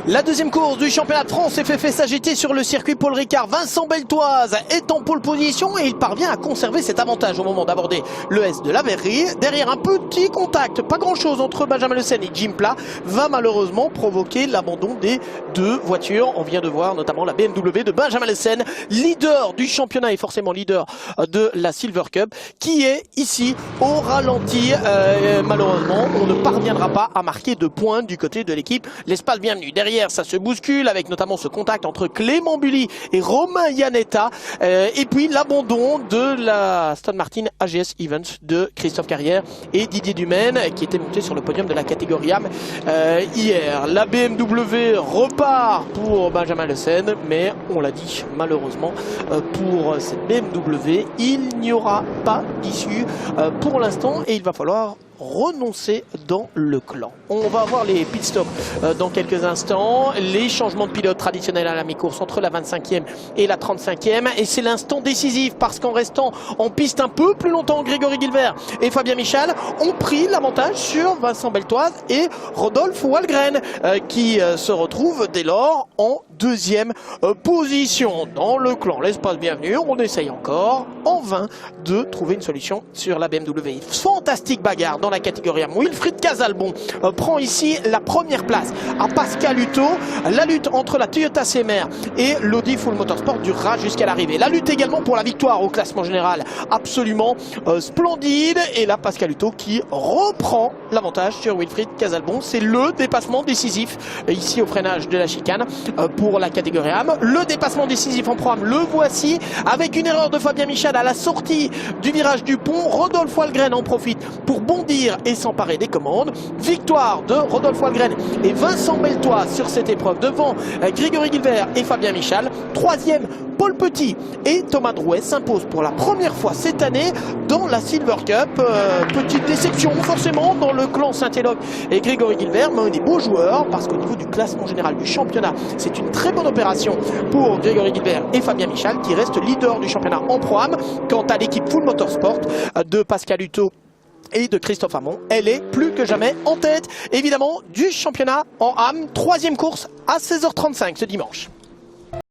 La deuxième course du championnat de France FFS AGT sur le circuit Paul Ricard. Vincent Beltoise est en pole position et il parvient à conserver cet avantage au moment d'aborder le S de la Verrerie. Derrière, un petit contact, pas grand chose entre Benjamin Le Sen et Jim Pla va malheureusement provoquer l'abandon des deux voitures. On vient de voir notamment la BMW de Benjamin Le Sen, leader du championnat et forcément leader de la Silver Cup, qui est ici au ralenti. Malheureusement, on ne parviendra pas à marquer de points du côté de l'équipe l'Espace Bienvenue. Derrière, ça se bouscule avec notamment ce contact entre Clément Bully et Romain Iannetta. Et puis l'abandon de la Aston Martin AGS Events de Christophe Carrière et Didier Dumaine qui était monté sur le podium de la catégorie AM hier. La BMW repart pour Benjamin Le Sen, mais on l'a dit, malheureusement pour cette BMW, il n'y aura pas d'issue pour l'instant et il va falloir renoncer dans le clan. On va voir les pit stops dans quelques instants, les changements de pilote traditionnels à la mi-course entre la 25e et la 35e, et c'est l'instant décisif parce qu'en restant en piste un peu plus longtemps, Grégory Guilbert et Fabien Michal ont pris l'avantage sur Vincent Beltoise et Rodolphe Walgren qui se retrouvent dès lors en deuxième position. Dans le clan l'Espace Bienvenue, on essaye encore en vain de trouver une solution sur la BMW. Fantastique bagarre dans la catégorie AM. Wilfried Casalbon prend ici la première place à Pascal Hutto. La lutte entre la Toyota CMR et l'Audi Full Motorsport durera jusqu'à l'arrivée. La lutte également pour la victoire au classement général absolument splendide. Et là, Pascal Hutto qui reprend l'avantage sur Wilfried Casalbon. C'est le dépassement décisif ici au freinage de la chicane pour la catégorie AM. Le dépassement décisif en programme, le voici avec une erreur de Fabien Michal à la sortie du virage du pont. Rodolphe Walgren en profite pour bondir et s'emparer des commandes. Victoire de Rodolphe Walgren et Vincent Beltoise sur cette épreuve devant Grégory Guilbert et Fabien Michal. Troisième, Paul Petit et Thomas Drouet s'imposent pour la première fois cette année dans la Silver Cup. Petite déception forcément dans le clan Saint-Éloque et Grégory Guilbert, mais des beaux joueurs parce qu'au niveau du classement général du championnat, c'est une très bonne opération pour Grégory Guilbert et Fabien Michal qui restent leaders du championnat en Pro-Am. Quant à l'équipe Full Motorsport de Pascal Hutto et de Christophe Hamon, elle est plus que jamais en tête évidemment du championnat en AM. Troisième course à 16h35 ce dimanche.